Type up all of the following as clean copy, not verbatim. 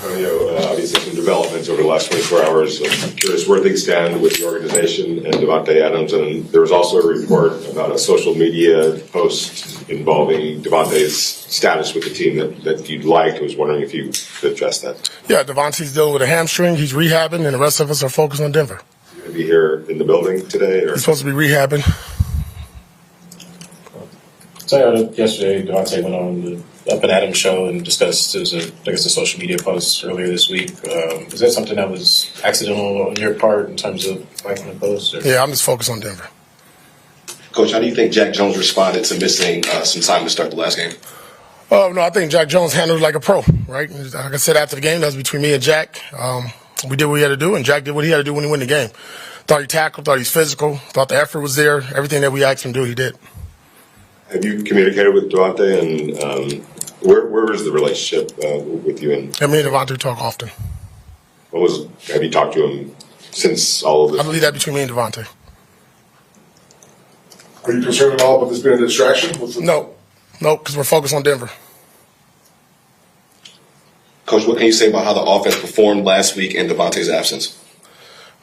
Antonio, obviously some developments over the last 24 hours. I'm curious where things stand with the organization and Davante Adams. And there was also a report about a social media post involving Davante's status with the team that you'd liked. I was wondering if you could address that. Yeah, Davante's dealing with a hamstring. He's rehabbing, and the rest of us are focused on Denver. Is he going to be here in the building today? Or? He's supposed to be rehabbing. So yesterday, Davante went on the Up and Adams show and discussed, it was a social media post earlier this week. Is that something that was accidental on your part in terms of liking the post? Or? Yeah, I'm just focused on Denver. Coach, how do you think Jack Jones responded to missing some time to start the last game? Oh, no, I think Jack Jones handled it like a pro, right? Like I said after the game, that was between me and Jack. We did what we had to do, and Jack did what he had to do when he won the game. Thought he tackled, thought he's physical, thought the effort was there. Everything that we asked him to do, he did. Have you communicated with Davante, and where is the relationship with you? And me and Davante talk often. Have you talked to him since all of this? I believe that between me and Davante. Are you concerned at all about this being a distraction? No, because we're focused on Denver. Coach, what can you say about how the offense performed last week in Davante's absence?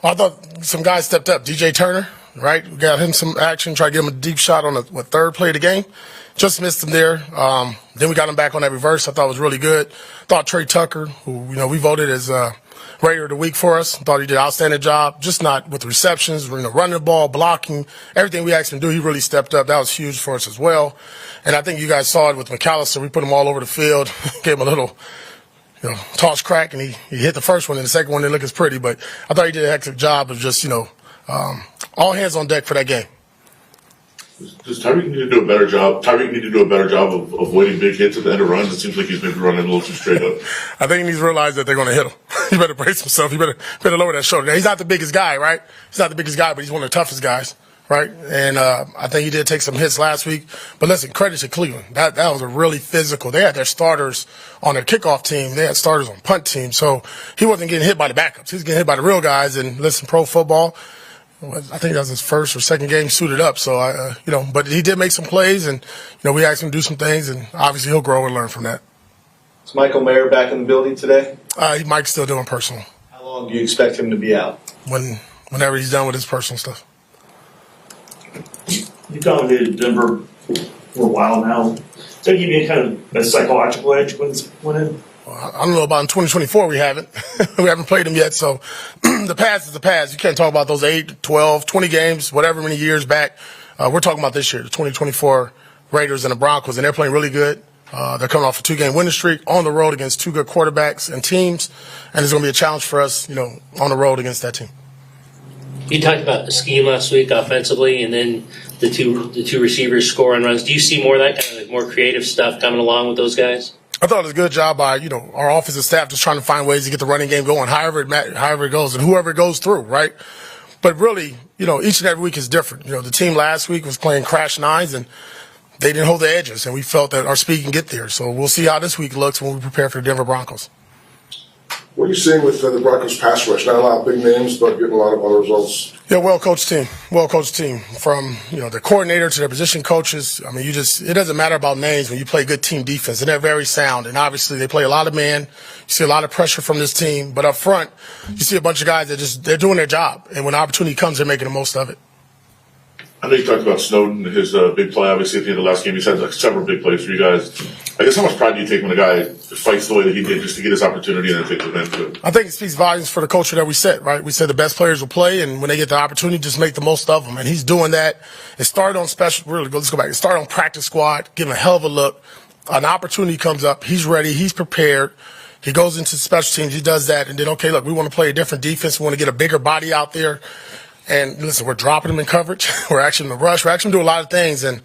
Well, I thought some guys stepped up. DJ Turner, right? We got him some action, tried to give him a deep shot on the third play of the game. Just missed him there. Then we got him back on that reverse. I thought it was really good. Thought Trey Tucker, who we voted as Raider of the Week for us, thought he did an outstanding job. Just not with the receptions, running the ball, blocking, everything we asked him to do. He really stepped up. That was huge for us as well. And I think you guys saw it with McAllister. We put him all over the field, gave him a little toss crack, and he hit the first one, and the second one didn't look as pretty. But I thought he did an excellent job of just all hands on deck for that game. Does Tyreek need to do a better job? Tyreek need to do a better job of avoiding big hits at the end of runs. It seems like he's maybe running a little too straight up. I think he needs to realize that they're going to hit him. He better brace himself. He better lower that shoulder. Now, he's not the biggest guy, right? He's not the biggest guy, but he's one of the toughest guys, right? And I think he did take some hits last week. But listen, credit to Cleveland. That was a really physical. They had their starters on their kickoff team. They had starters on punt team. So he wasn't getting hit by the backups. He was getting hit by the real guys. And listen, pro football, I think that was his first or second game suited up. So, but he did make some plays, and, we asked him to do some things, and obviously he'll grow and learn from that. Is Michael Mayer back in the building today? Mike's still doing personal. How long do you expect him to be out? Whenever he's done with his personal stuff. You've dominated Denver for a while now. Does that give you any kind of a psychological edge when in? I don't know about in 2024. We haven't. We haven't played them yet. So the past is the past. You can't talk about those 8, 12, 20 games, whatever many years back. We're talking about this year, the 2024 Raiders and the Broncos, and they're playing really good. They're coming off a 2-game winning streak on the road against 2 good quarterbacks and teams, and it's going to be a challenge for us, on the road against that team. You talked about the scheme last week offensively, and then the two receivers score on runs. Do you see more of that kind of more creative stuff coming along with those guys? I thought it was a good job by, our offensive staff just trying to find ways to get the running game going, however it goes, and whoever it goes through, right? But really, each and every week is different. The team last week was playing crash nines, and they didn't hold the edges, and we felt that our speed can get there. So we'll see how this week looks when we prepare for the Denver Broncos. What are you seeing with the Broncos pass rush? Not a lot of big names, but getting a lot of other results. Yeah, well-coached team. Well-coached team. From, the coordinator to their position coaches. I mean, it doesn't matter about names when you play good team defense, and they're very sound. And obviously they play a lot of man. You see a lot of pressure from this team. But up front, you see a bunch of guys that they're doing their job. And when opportunity comes, they're making the most of it. I know you talked about Snowden, his big play. Obviously, at the end of the last game, he's had several big plays for you guys. I guess how much pride do you take when a guy fights the way that he did just to get his opportunity and then takes advantage of it? I think it speaks volumes for the culture that we set, right? We said the best players will play, and when they get the opportunity, just make the most of them. And he's doing that. It started on let's go back. It started on practice squad, giving a hell of a look. An opportunity comes up. He's ready. He's prepared. He goes into special teams. He does that. And then, okay, look, we want to play a different defense. We want to get a bigger body out there. And listen, we're dropping them in coverage. We're actually in the rush. We're actually doing a lot of things. And,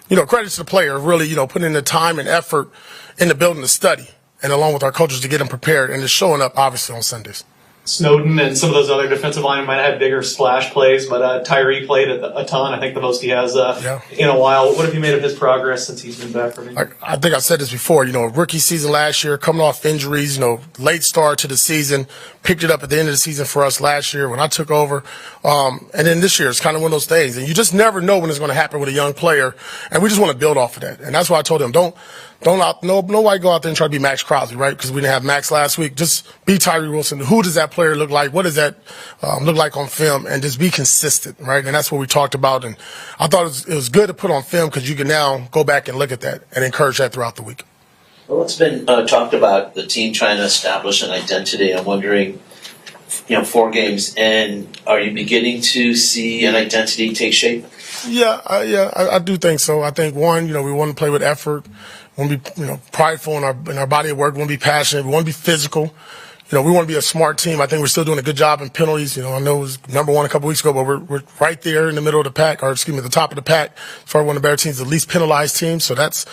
credit to the player, really, putting in the time and effort in the building to study and along with our coaches to get them prepared. And it's showing up, obviously, on Sundays. Snowden and some of those other defensive linemen might have bigger splash plays, but Tyree played a ton. I think the most he has in a while. What have you made of his progress since he's been back from injury? I think I said this before. Rookie season last year, coming off injuries, late start to the season, picked it up at the end of the season for us last year when I took over. And then this year, it's kind of one of those things. And you just never know when it's going to happen with a young player. And we just want to build off of that. And that's why I told him, don't nobody go out there and try to be Max Crosby, right? Because we didn't have Max last week. Just be Tyree Wilson. Who does that player look like? What does that look like on film? And just be consistent, right? And that's what we talked about. And I thought it was good to put on film because you can now go back and look at that and encourage that throughout the week. Well, it's been talked about the team trying to establish an identity. I'm wondering, 4 games in, are you beginning to see an identity take shape? Yeah, I do think so. I think one, we want to play with effort. We want to be, prideful in our body of work. We want to be passionate. We want to be physical. We want to be a smart team. I think we're still doing a good job in penalties. I know it was number 1 a couple weeks ago, but we're right there in the middle of the pack, or excuse me, the top of the pack, as far as one of the better teams, the least penalized team. So that's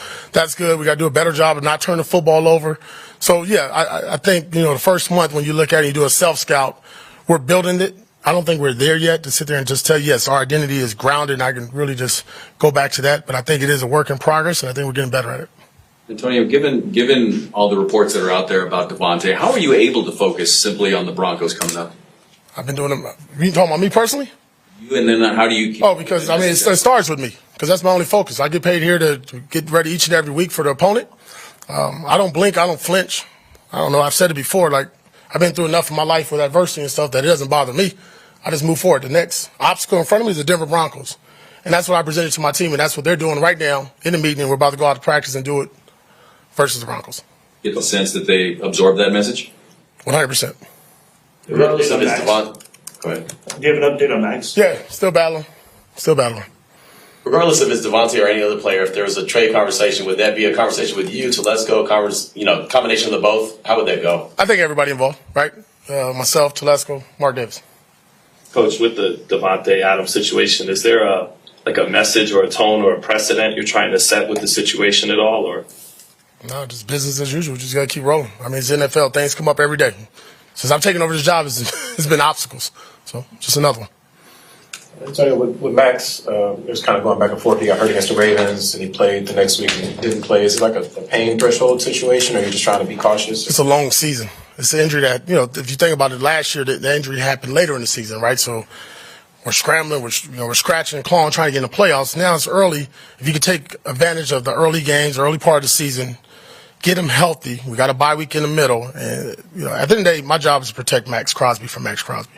good. We got to do a better job of not turning the football over. So yeah, I think the first month when you look at it, you do a self scout. We're building it. I don't think we're there yet to sit there and just tell you, yes, our identity is grounded, and I can really just go back to that. But I think it is a work in progress, and I think we're getting better at it. Antonio, given all the reports that are out there about Davante, how are you able to focus simply on the Broncos coming up? I've been doing them. You talking about me personally? You, and then how do you keep because it starts with me, because that's my only focus. I get paid here to get ready each and every week for the opponent. I don't blink. I don't flinch. I don't know. I've said it before. I've been through enough of my life with adversity and stuff that it doesn't bother me. I just move forward. The next obstacle in front of me is the Denver Broncos. And that's what I presented to my team, and that's what they're doing right now in the meeting. And we're about to go out to practice and do it versus the Broncos. Get the sense that they absorb that message? 100%. Regardless of Max. Go ahead. Do you have an update on Max? Yeah, still battling. Regardless if it's Davante or any other player, if there was a trade conversation, would that be a conversation with you, Telesco, combination of the both? How would that go? I think everybody involved, right? Myself, Telesco, Mark Davis. Coach, with the Davante Adams situation, is there a message or a tone or a precedent you're trying to set with the situation at all, or? No, just business as usual. Just got to keep rolling. I mean, it's NFL. Things come up every day. Since I've taken over this job, it's been obstacles. So, just another one. Antonio, with Max, it was kind of going back and forth. He got hurt against the Ravens, and he played the next week and didn't play. Is it like a pain threshold situation, or are you just trying to be cautious? It's a long season. It's an injury that, if you think about it, last year, the injury happened later in the season, right? So we're scrambling, we're scratching and clawing, trying to get in the playoffs. Now it's early. If you could take advantage of the early games, early part of the season, get him healthy. We got a bye week in the middle. And, at the end of the day, my job is to protect Max Crosby from Max Crosby.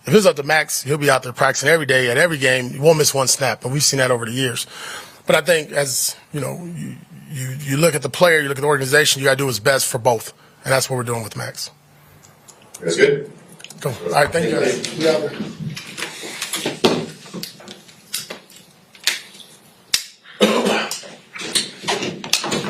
If it's up to Max, he'll be out there practicing every day at every game. He won't miss one snap, but we've seen that over the years. But I think as, you look at the player, you look at the organization, you got to do what's best for both. And that's what we're doing with Max. That's good. Cool. All right, thank you guys.